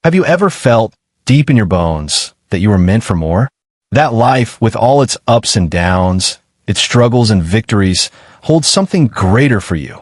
Have you ever felt deep in your bones that you were meant for more? That life, with all its ups and downs, its struggles and victories, holds something greater for you.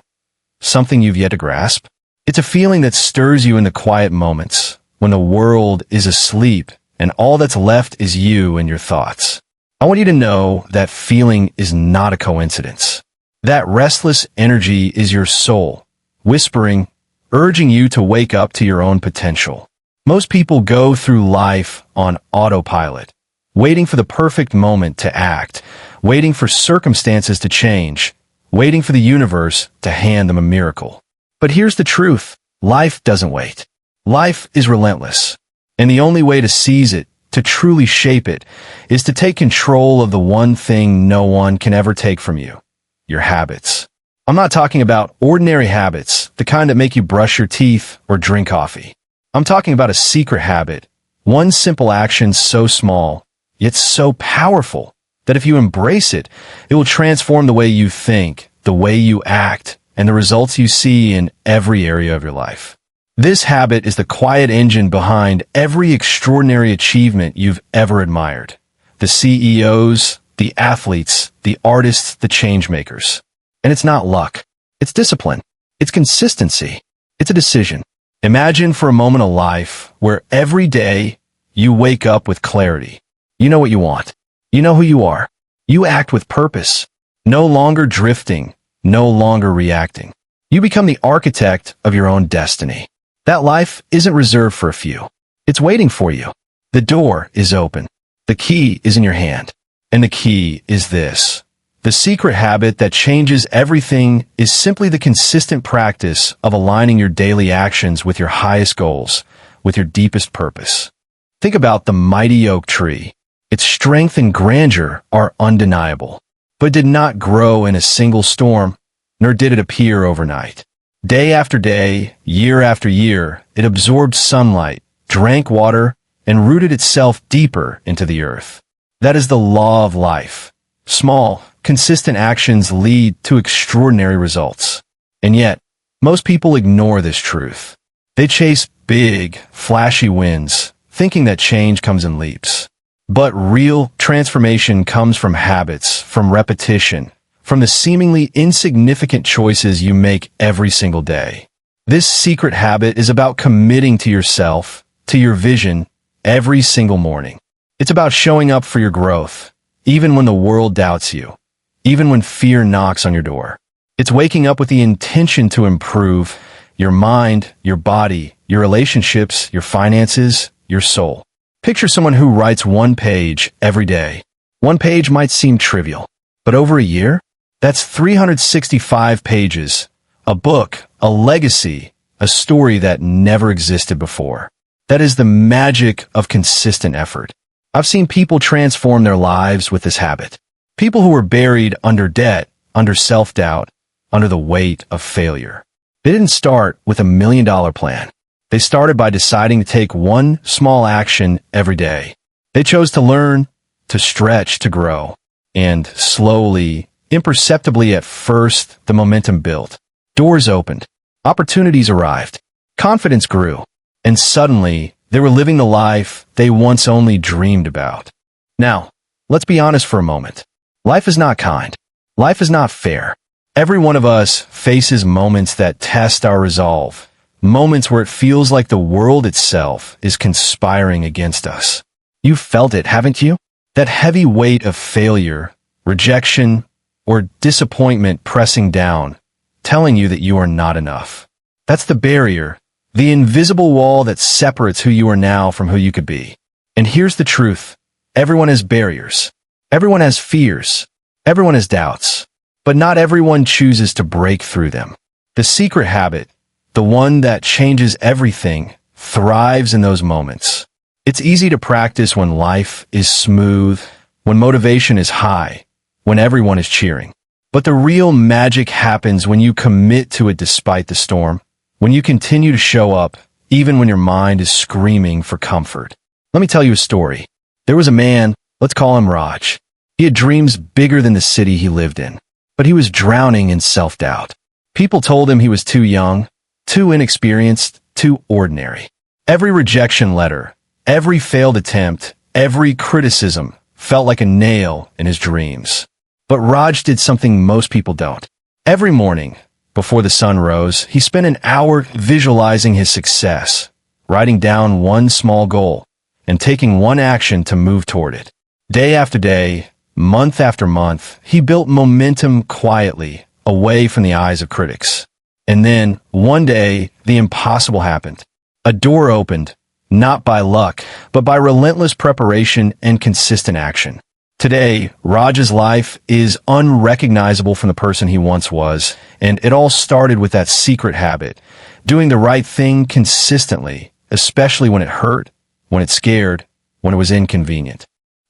Something you've yet to grasp? It's a feeling that stirs you in the quiet moments, when the world is asleep and all that's left is you and your thoughts. I want you to know that feeling is not a coincidence. That restless energy is your soul, whispering, urging you to wake up to your own potential. Most people go through life on autopilot, waiting for the perfect moment to act, waiting for circumstances to change, waiting for the universe to hand them a miracle. But here's the truth. Life doesn't wait. Life is relentless. And the only way to seize it, to truly shape it, is to take control of the one thing no one can ever take from you: your habits. I'm not talking about ordinary habits, the kind that make you brush your teeth or drink coffee. I'm talking about a secret habit, one simple action so small, yet so powerful, that if you embrace it, it will transform the way you think, the way you act, and the results you see in every area of your life. This habit is the quiet engine behind every extraordinary achievement you've ever admired. The CEOs, the athletes, the artists, the changemakers. And it's not luck. It's discipline. It's consistency. It's a decision. Imagine for a moment a life where every day you wake up with clarity. You know what you want. You know who you are. You act with purpose. No longer drifting. No longer reacting. You become the architect of your own destiny. That life isn't reserved for a few. It's waiting for you. The door is open. The key is in your hand. And the key is this. The secret habit that changes everything is simply the consistent practice of aligning your daily actions with your highest goals, with your deepest purpose. Think about the mighty oak tree. Its strength and grandeur are undeniable, but did not grow in a single storm, nor did it appear overnight. Day after day, year after year, it absorbed sunlight, drank water, and rooted itself deeper into the earth. That is the law of life. Small, consistent actions lead to extraordinary results. And yet, most people ignore this truth. They chase big, flashy wins, thinking that change comes in leaps. But real transformation comes from habits, from repetition, from the seemingly insignificant choices you make every single day. This secret habit is about committing to yourself, to your vision, every single morning. It's about showing up for your growth, even when the world doubts you, even when fear knocks on your door. It's waking up with the intention to improve your mind, your body, your relationships, your finances, your soul. Picture someone who writes one page every day. One page might seem trivial, but over a year, that's 365 pages, a book, a legacy, a story that never existed before. That is the magic of consistent effort. I've seen people transform their lives with this habit. People who were buried under debt, under self-doubt, under the weight of failure. They didn't start with $1 million plan. They started by deciding to take one small action every day. They chose to learn, to stretch, to grow. And slowly, imperceptibly at first, the momentum built. Doors opened. Opportunities arrived. Confidence grew. And suddenly, they were living the life they once only dreamed about. Now, let's be honest for a moment. Life is not kind. Life is not fair. Every one of us faces moments that test our resolve. Moments where it feels like the world itself is conspiring against us. You've felt it, haven't you? That heavy weight of failure, rejection, or disappointment pressing down, telling you that you are not enough. That's the barrier, the invisible wall that separates who you are now from who you could be. And here's the truth. Everyone has barriers. Everyone has fears. Everyone has doubts. But not everyone chooses to break through them. The secret habit, the one that changes everything, thrives in those moments. It's easy to practice when life is smooth, when motivation is high, when everyone is cheering. But the real magic happens when you commit to it despite the storm, when you continue to show up, even when your mind is screaming for comfort. Let me tell you a story. There was a man, let's call him Raj. He had dreams bigger than the city he lived in, but he was drowning in self-doubt. People told him he was too young, too inexperienced, too ordinary. Every rejection letter, every failed attempt, every criticism felt like a nail in his dreams. But Raj did something most people don't. Every morning, before the sun rose, he spent an hour visualizing his success, writing down one small goal, and taking one action to move toward it. Day after day, month after month, he built momentum quietly, away from the eyes of critics. And then, one day, the impossible happened. A door opened, not by luck, but by relentless preparation and consistent action. Today, Raj's life is unrecognizable from the person he once was, and it all started with that secret habit, doing the right thing consistently, especially when it hurt, when it scared, when it was inconvenient.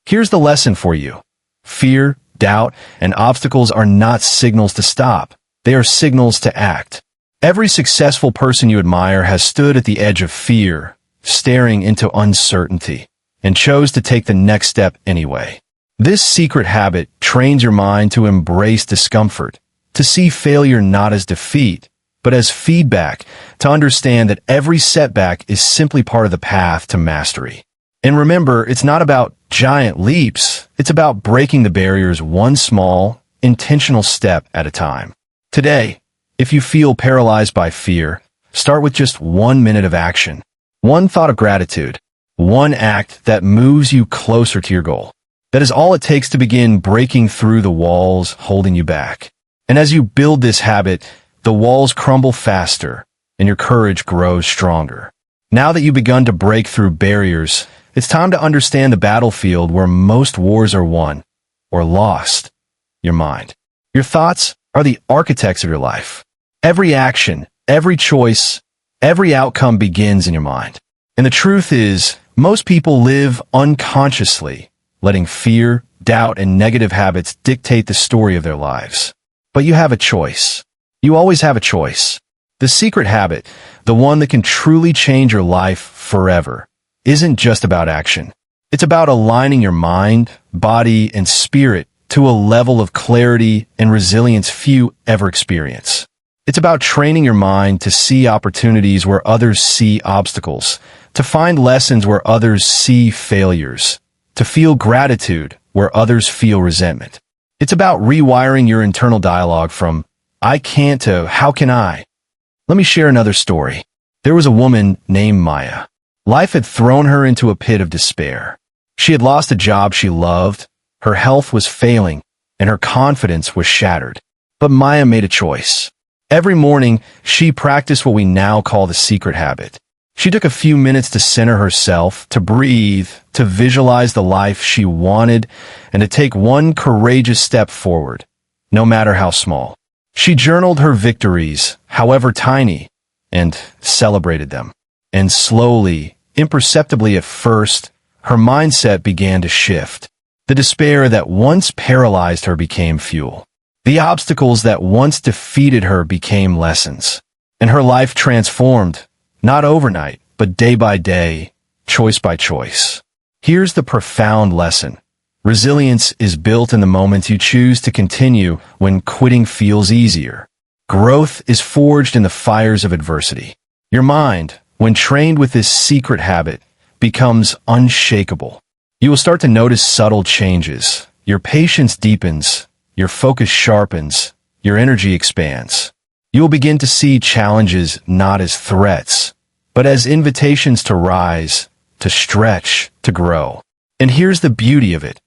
Here's the lesson for you. Fear, doubt, and obstacles are not signals to stop. They are signals to act. Every successful person you admire has stood at the edge of fear, staring into uncertainty, and chose to take the next step anyway. This secret habit trains your mind to embrace discomfort, to see failure not as defeat, but as feedback, to understand that every setback is simply part of the path to mastery. And remember, it's not about giant leaps. It's about breaking the barriers one small, intentional step at a time. Today, if you feel paralyzed by fear, start with just 1 minute of action. One thought of gratitude. One act that moves you closer to your goal. That is all it takes to begin breaking through the walls holding you back. And as you build this habit, the walls crumble faster and your courage grows stronger. Now that you've begun to break through barriers, it's time to understand the battlefield where most wars are won or lost. Your mind. Your thoughts are the architects of your life. Every action, every choice, every outcome begins in your mind. And the truth is, most people live unconsciously, letting fear, doubt, and negative habits dictate the story of their lives. But you have a choice. You always have a choice. The secret habit, the one that can truly change your life forever, isn't just about action. It's about aligning your mind, body, and spirit to a level of clarity and resilience few ever experience. It's about training your mind to see opportunities where others see obstacles, to find lessons where others see failures, to feel gratitude where others feel resentment. It's about rewiring your internal dialogue from, I can't to, how can I? Let me share another story. There was a woman named Maya. Life had thrown her into a pit of despair. She had lost a job she loved, her health was failing, and her confidence was shattered. But Maya made a choice. Every morning, she practiced what we now call the secret habit. She took a few minutes to center herself, to breathe, to visualize the life she wanted, and to take one courageous step forward, no matter how small. She journaled her victories, however tiny, and celebrated them. And slowly, imperceptibly at first, her mindset began to shift. The despair that once paralyzed her became fuel. The obstacles that once defeated her became lessons. And her life transformed, not overnight, but day by day, choice by choice. Here's the profound lesson. Resilience is built in the moments you choose to continue when quitting feels easier. Growth is forged in the fires of adversity. Your mind, when trained with this secret habit, becomes unshakable. You will start to notice subtle changes. Your patience deepens, your focus sharpens, your energy expands. You will begin to see challenges not as threats, but as invitations to rise, to stretch, to grow. And here's the beauty of it.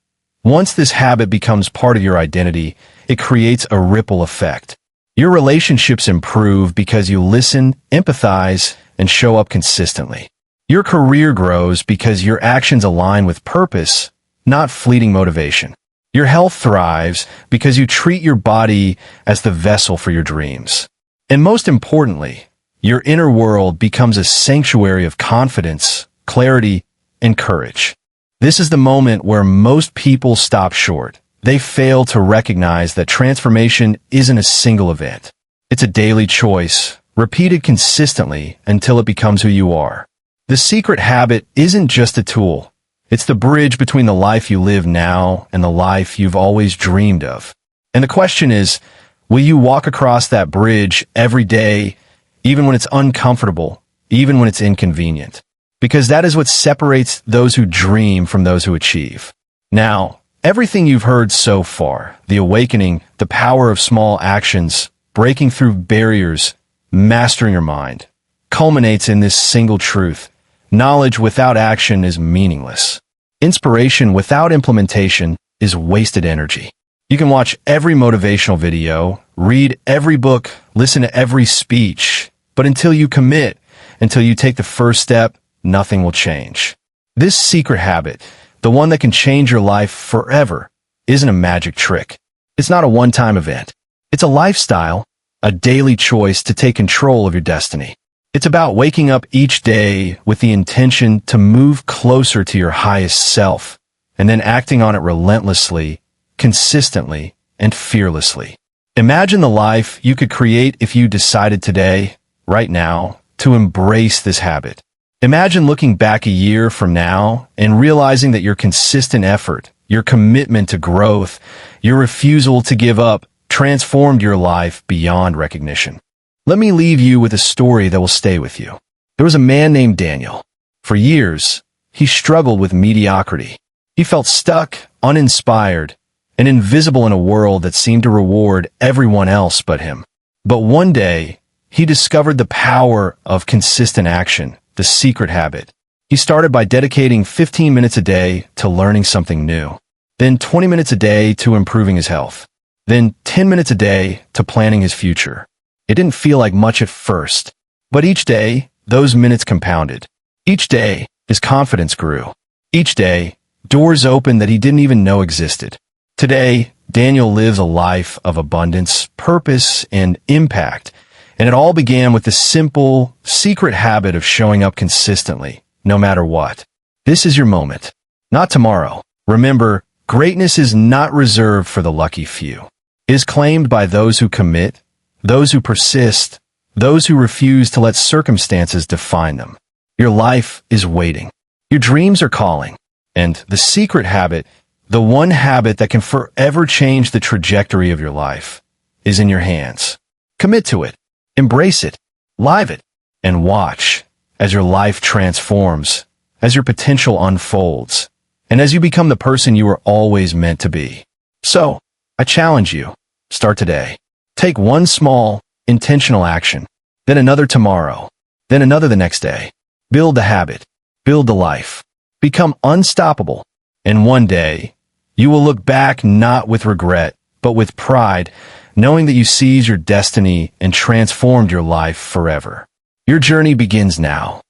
Once this habit becomes part of your identity, it creates a ripple effect. Your relationships improve because you listen, empathize, and show up consistently. Your career grows because your actions align with purpose, not fleeting motivation. Your health thrives because you treat your body as the vessel for your dreams. And most importantly, your inner world becomes a sanctuary of confidence, clarity, and courage. This is the moment where most people stop short. They fail to recognize that transformation isn't a single event. It's a daily choice, repeated consistently until it becomes who you are. The secret habit isn't just a tool. It's the bridge between the life you live now and the life you've always dreamed of. And the question is, will you walk across that bridge every day, even when it's uncomfortable, even when it's inconvenient? because that is what separates those who dream from those who achieve. Now, everything you've heard so far, the awakening, the power of small actions, breaking through barriers, mastering your mind, culminates in this single truth. Knowledge without action is meaningless. Inspiration without implementation is wasted energy. You can watch every motivational video, read every book, listen to every speech, but until you commit, until you take the first step, nothing will change. This secret habit, the one that can change your life forever, isn't a magic trick. It's not a one-time event. It's a lifestyle, a daily choice to take control of your destiny. It's about waking up each day with the intention to move closer to your highest self, and then acting on it relentlessly, consistently, and fearlessly. Imagine the life you could create if you decided today, right now, to embrace this habit. Imagine looking back a year from now and realizing that your consistent effort, your commitment to growth, your refusal to give up transformed your life beyond recognition. Let me leave you with a story that will stay with you. There was a man named Daniel. For years, he struggled with mediocrity. He felt stuck, uninspired, and invisible in a world that seemed to reward everyone else but him. But one day, he discovered the power of consistent action, the secret habit. He started by dedicating 15 minutes a day to learning something new, then 20 minutes a day to improving his health, then 10 minutes a day to planning his future. It didn't feel like much at first, but each day, those minutes compounded. Each day, his confidence grew. Each day, doors opened that he didn't even know existed. Today, Daniel lives a life of abundance, purpose, and impact, and it all began with the simple, secret habit of showing up consistently, no matter what. This is your moment, not tomorrow. Remember, greatness is not reserved for the lucky few. It is claimed by those who commit, those who persist, those who refuse to let circumstances define them. Your life is waiting. Your dreams are calling. And the secret habit, the one habit that can forever change the trajectory of your life, is in your hands. Commit to it. Embrace it. Live it. And watch as your life transforms, as your potential unfolds, and as you become the person you were always meant to be. So, I challenge you. Start today. Take one small, intentional action, then another tomorrow, then another the next day. Build the habit. Build the life. Become unstoppable. And one day, you will look back not with regret, but with pride, knowing that you seized your destiny and transformed your life forever. Your journey begins now.